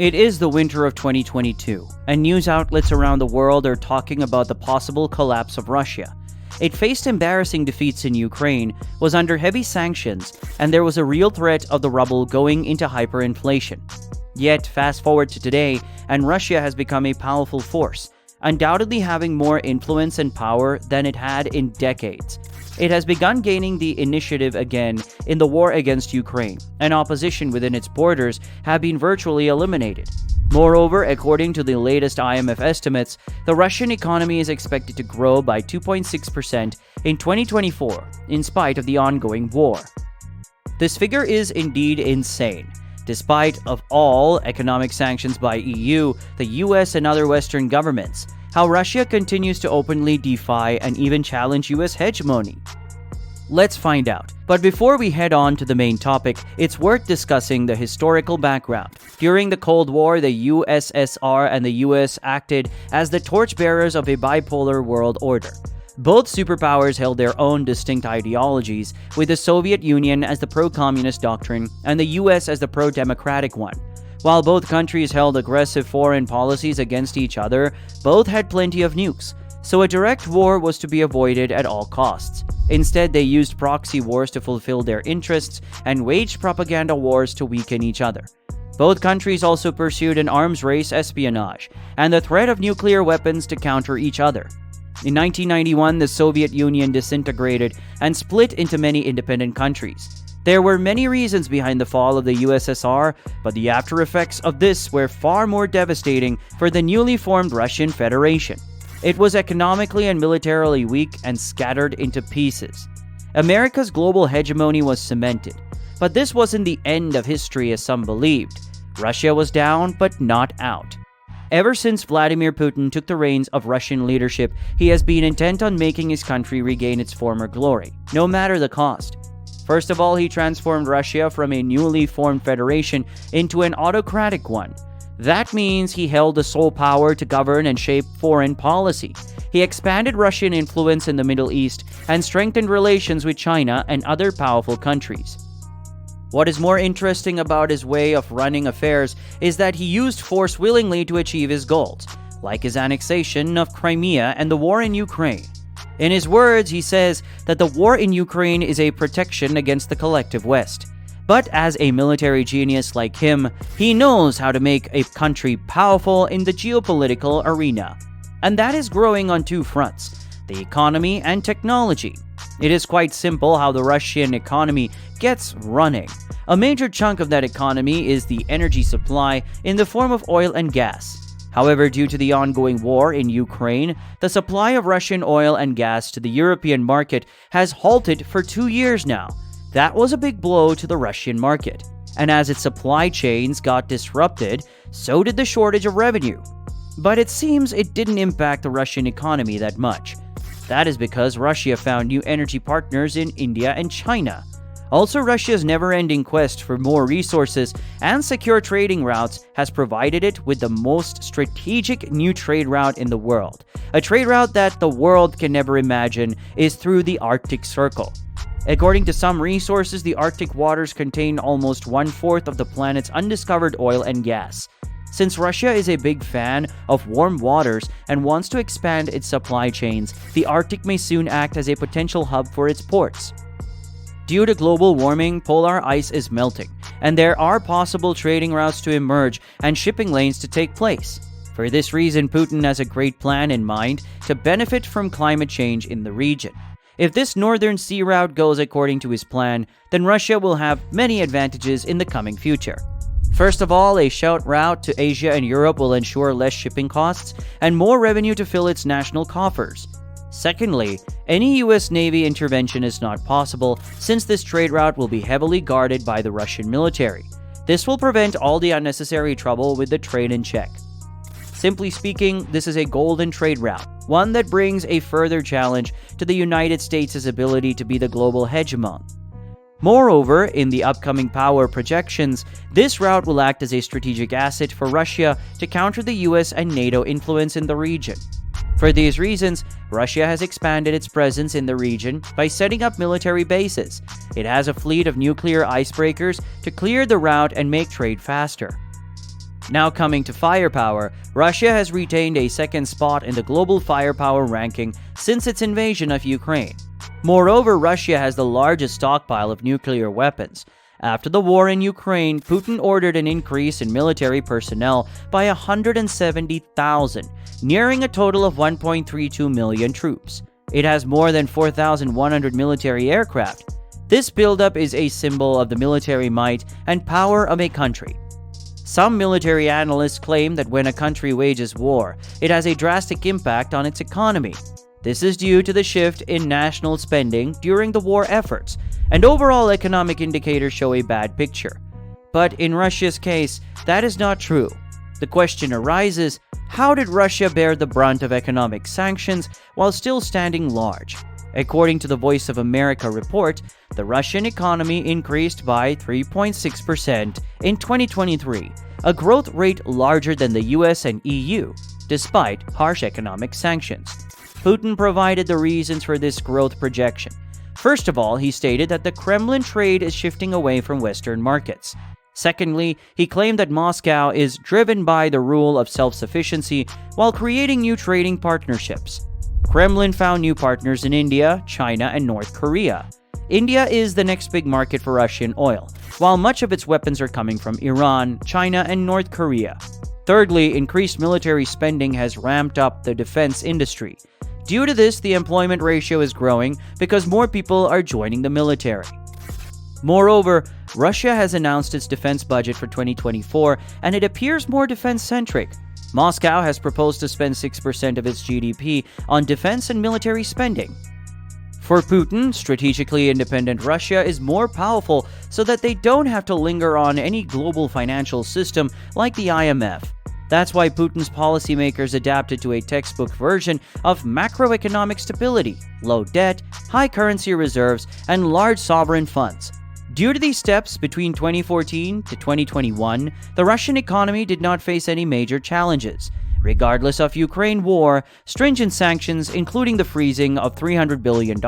It is the winter of 2022, and news outlets around the world are talking about the possible collapse of Russia. It faced embarrassing defeats in Ukraine, was under heavy sanctions, and there was a real threat of the rubble going into hyperinflation. Yet, fast forward to today, and Russia has become a powerful force, undoubtedly having more influence and power than it had in decades. It has begun gaining the initiative again in the war against Ukraine, and opposition within its borders have been virtually eliminated. Moreover, according to the latest IMF estimates, the Russian economy is expected to grow by 2.6% in 2024, in spite of the ongoing war. This figure is indeed insane. Despite of all economic sanctions by EU, the US, and other Western governments, how Russia continues to openly defy and even challenge US hegemony. Let's find out. But before we head on to the main topic, it's worth discussing the historical background. During the Cold War, the USSR and the US acted as the torchbearers of a bipolar world order. Both superpowers held their own distinct ideologies, with the Soviet Union as the pro-communist doctrine and the US as the pro-democratic one. While both countries held aggressive foreign policies against each other, both had plenty of nukes, so a direct war was to be avoided at all costs. Instead, they used proxy wars to fulfill their interests and waged propaganda wars to weaken each other. Both countries also pursued an arms race espionage and the threat of nuclear weapons to counter each other. In 1991, the Soviet Union disintegrated and split into many independent countries. There were many reasons behind the fall of the USSR, but the after effects of this were far more devastating for the newly formed Russian Federation. It was economically and militarily weak and scattered into pieces. America's global hegemony was cemented, but this wasn't the end of history as some believed. Russia was down, but not out. Ever since Vladimir Putin took the reins of Russian leadership, he has been intent on making his country regain its former glory, no matter the cost. First of all, he transformed Russia from a newly formed federation into an autocratic one. That means he held the sole power to govern and shape foreign policy. He expanded Russian influence in the Middle East and strengthened relations with China and other powerful countries. What is more interesting about his way of running affairs is that he used force willingly to achieve his goals, like his annexation of Crimea and the war in Ukraine. In his words, he says that the war in Ukraine is a protection against the collective West. But as a military genius like him, he knows how to make a country powerful in the geopolitical arena. And that is growing on two fronts, the economy and technology. It is quite simple how the Russian economy gets running. A major chunk of that economy is the energy supply in the form of oil and gas. However, due to the ongoing war in Ukraine, the supply of Russian oil and gas to the European market has halted for 2 years now. That was a big blow to the Russian market. And as its supply chains got disrupted, so did the shortage of revenue. But it seems it didn't impact the Russian economy that much. That is because Russia found new energy partners in India and China. Also, Russia's never-ending quest for more resources and secure trading routes has provided it with the most strategic new trade route in the world. A trade route that the world can never imagine is through the Arctic Circle. According to some resources, the Arctic waters contain almost 1/4 of the planet's undiscovered oil and gas. Since Russia is a big fan of warm waters and wants to expand its supply chains, the Arctic may soon act as a potential hub for its ports. Due to global warming, polar ice is melting, and there are possible trading routes to emerge and shipping lanes to take place. For this reason, Putin has a great plan in mind to benefit from climate change in the region. If this northern sea route goes according to his plan, then Russia will have many advantages in the coming future. First of all, a short route to Asia and Europe will ensure less shipping costs and more revenue to fill its national coffers. Secondly, any US Navy intervention is not possible since this trade route will be heavily guarded by the Russian military. This will prevent all the unnecessary trouble with the trade in check. Simply speaking, this is a golden trade route, one that brings a further challenge to the United States' ability to be the global hegemon. Moreover, in the upcoming power projections, this route will act as a strategic asset for Russia to counter the US and NATO influence in the region. For these reasons, Russia has expanded its presence in the region by setting up military bases. It has a fleet of nuclear icebreakers to clear the route and make trade faster. Now coming to firepower, Russia has retained a second spot in the global firepower ranking since its invasion of Ukraine. Moreover, Russia has the largest stockpile of nuclear weapons. After the war in Ukraine, Putin ordered an increase in military personnel by 170,000, nearing a total of 1.32 million troops. It has more than 4,100 military aircraft. This buildup is a symbol of the military might and power of a country. Some military analysts claim that when a country wages war, it has a drastic impact on its economy. This is due to the shift in national spending during the war efforts, and overall economic indicators show a bad picture. But in Russia's case, that is not true. The question arises, how did Russia bear the brunt of economic sanctions while still standing large? According to the Voice of America report, the Russian economy increased by 3.6% in 2023, a growth rate larger than the US and EU, despite harsh economic sanctions. Putin provided the reasons for this growth projection. First of all, he stated that the Kremlin trade is shifting away from Western markets. Secondly, he claimed that Moscow is driven by the rule of self-sufficiency while creating new trading partnerships. Kremlin found new partners in India, China, and North Korea. India is the next big market for Russian oil, while much of its weapons are coming from Iran, China, and North Korea. Thirdly, increased military spending has ramped up the defense industry. Due to this, the employment ratio is growing because more people are joining the military. Moreover, Russia has announced its defense budget for 2024, and it appears more defense-centric. Moscow has proposed to spend 6% of its GDP on defense and military spending. For Putin, strategically independent Russia is more powerful so that they don't have to linger on any global financial system like the IMF. That's why Putin's policymakers adapted to a textbook version of macroeconomic stability, low debt, high currency reserves, and large sovereign funds. Due to these steps between 2014 to 2021, the Russian economy did not face any major challenges. Regardless of Ukraine war, stringent sanctions, including the freezing of $300 billion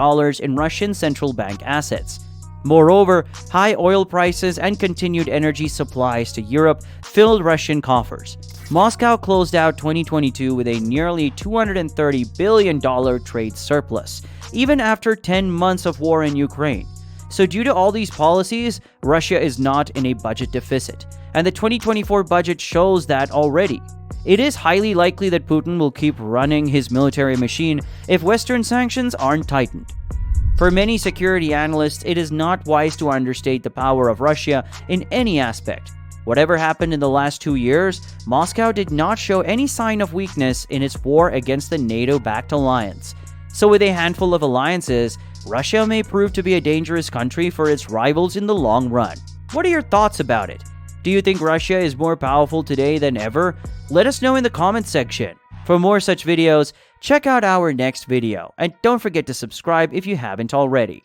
in Russian central bank assets. Moreover, high oil prices and continued energy supplies to Europe filled Russian coffers. Moscow closed out 2022 with a nearly $230 billion trade surplus, even after 10 months of war in Ukraine. So due to all these policies, Russia is not in a budget deficit, and the 2024 budget shows that already. It is highly likely that Putin will keep running his military machine if Western sanctions aren't tightened. For many security analysts, it is not wise to understate the power of Russia in any aspect. Whatever happened in the last 2 years, Moscow did not show any sign of weakness in its war against the NATO-backed alliance. So with a handful of alliances, Russia may prove to be a dangerous country for its rivals in the long run. What are your thoughts about it? Do you think Russia is more powerful today than ever? Let us know in the comments section. For more such videos, check out our next video, and don't forget to subscribe if you haven't already.